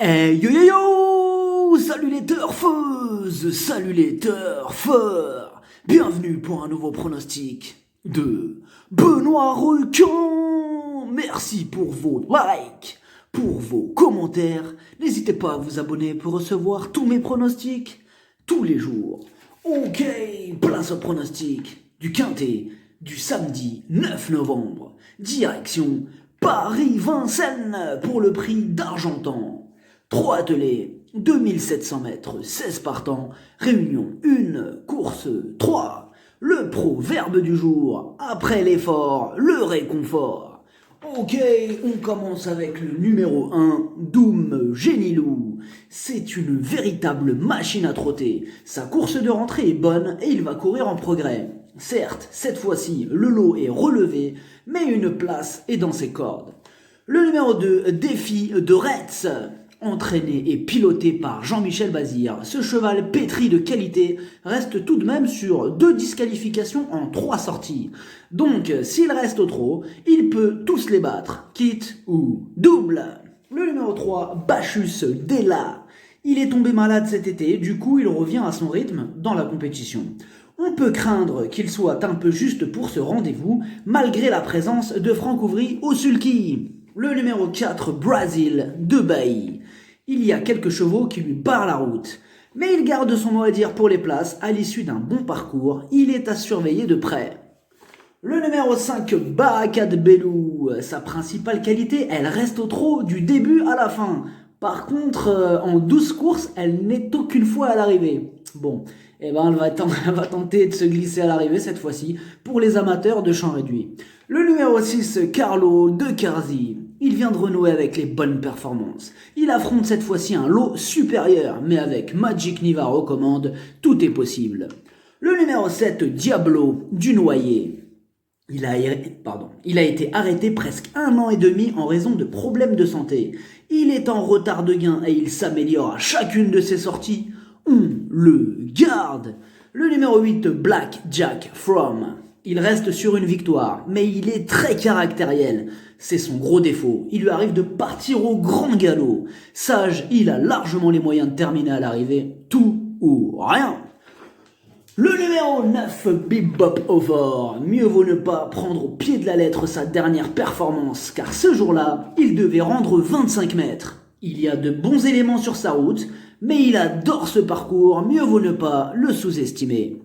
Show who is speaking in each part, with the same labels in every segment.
Speaker 1: Hey yo yo yo! Salut les turfeuses! Salut les turfeurs! Bienvenue pour un nouveau pronostic de Benoît Requin! Merci pour vos likes, pour vos commentaires. N'hésitez pas à vous abonner pour recevoir tous mes pronostics tous les jours. Ok, place au pronostic du Quintet du samedi 9 novembre. Direction Paris-Vincennes pour le prix d'Argentan. 3 attelés, 2700 mètres, 16 partants, réunion 1, course 3. Le proverbe du jour, après l'effort, le réconfort. Ok, on commence avec le numéro 1, Doom Génilou. C'est une véritable machine à trotter. Sa course de rentrée est bonne et il va courir en progrès. Certes, cette fois-ci, le lot est relevé, mais une place est dans ses cordes. Le numéro 2, Défi de Retz. Entraîné et piloté par Jean-Michel Bazir, ce cheval pétri de qualité reste tout de même sur 2 disqualifications en 3 sorties. Donc, s'il reste au trot, il peut tous les battre, quitte ou double. Le numéro 3, Bacchus Della. Il est tombé malade cet été, du coup il revient à son rythme dans la compétition. On peut craindre qu'il soit un peu juste pour ce rendez-vous, malgré la présence de Franck Ouvry au sulky. Le numéro 4, Brazil de Bailly. Il y a quelques chevaux qui lui barrent la route. Mais il garde son mot à dire pour les places à l'issue d'un bon parcours. Il est à surveiller de près. Le numéro 5, Barakat Belou. Sa principale qualité, elle reste au trot du début à la fin. Par contre, en 12 courses, elle n'est aucune fois à l'arrivée. Bon, elle va tenter de se glisser à l'arrivée cette fois-ci pour les amateurs de champ réduit. Le numéro 6, Carlo de Carzi. Il vient de renouer avec les bonnes performances. Il affronte cette fois-ci un lot supérieur, mais avec Magic Niva aux commandes, tout est possible. Le numéro 7, Diablo du Noyer. Il a été arrêté presque 1 an et demi en raison de problèmes de santé. Il est en retard de gain et il s'améliore à chacune de ses sorties. On le garde. Le numéro 8, Black Jack From. Il reste sur une victoire, mais il est très caractériel. C'est son gros défaut. Il lui arrive de partir au grand galop. Sage, il a largement les moyens de terminer à l'arrivée. Tout ou rien. Le numéro 9, Bebop Over. Mieux vaut ne pas prendre au pied de la lettre sa dernière performance, car ce jour-là, il devait rendre 25 mètres. Il y a de bons éléments sur sa route, mais il adore ce parcours, mieux vaut ne pas le sous-estimer.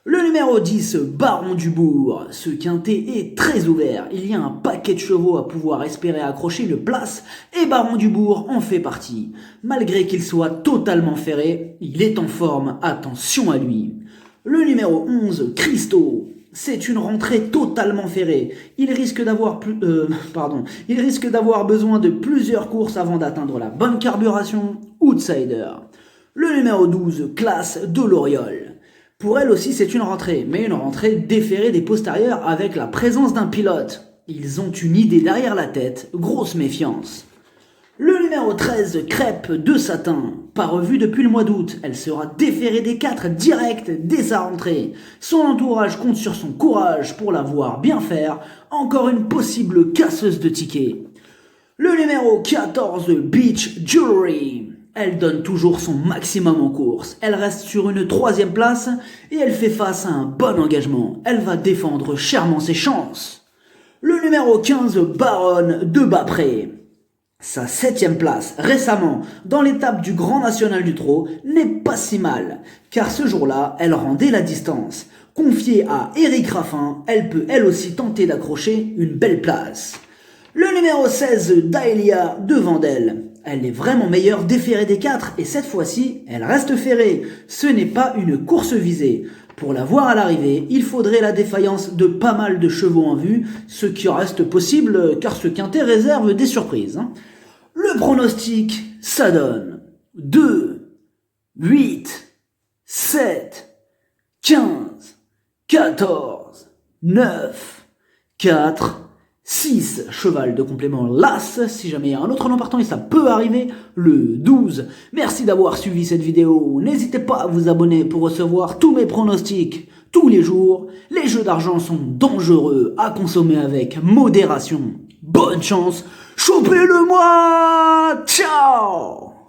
Speaker 1: Le numéro 10, Baron du Bourg. Ce quintet est très ouvert. Il y a un paquet de chevaux à pouvoir espérer accrocher une place et Baron du Bourg en fait partie. Malgré qu'il soit totalement ferré, il est en forme, attention à lui. Le numéro 11, Christo. C'est une rentrée totalement ferrée. Il risque d'avoir besoin de plusieurs courses avant d'atteindre la bonne carburation. Outsider. Le numéro 12, Classe de l'Oriole. Pour elle aussi, c'est une rentrée, mais une rentrée déférée des postérieurs avec la présence d'un pilote. Ils ont une idée derrière la tête, grosse méfiance. Le numéro 13, Crêpe de Satin. Pas revue depuis le mois d'août, elle sera déférée des 4 direct dès sa rentrée. Son entourage compte sur son courage pour la voir bien faire, encore une possible casseuse de tickets. Le numéro 14, Beach Jewelry. Elle donne toujours son maximum en course. Elle reste sur une 3e place et elle fait face à un bon engagement. Elle va défendre chèrement ses chances. Le numéro 15, Baronne de Bapré. Sa 7e place, récemment, dans l'étape du Grand National du Trot, n'est pas si mal, car ce jour-là, elle rendait la distance. Confiée à Eric Raffin, elle peut elle aussi tenter d'accrocher une belle place. Le numéro 16, Dahlia de Vandel. Elle est vraiment meilleure déférée des 4 et cette fois-ci, elle reste ferrée. Ce n'est pas une course visée. Pour la voir à l'arrivée, il faudrait la défaillance de pas mal de chevaux en vue, ce qui reste possible car ce quintet réserve des surprises. Le pronostic, ça donne 2, 8, 7, 15, 14, 9, 4, 6, cheval de complément l'As, si jamais il y a un autre nom partant et ça peut arriver, le 12. Merci d'avoir suivi cette vidéo, n'hésitez pas à vous abonner pour recevoir tous mes pronostics tous les jours. Les jeux d'argent sont dangereux, à consommer avec modération. Bonne chance, chopez-le moi, ciao.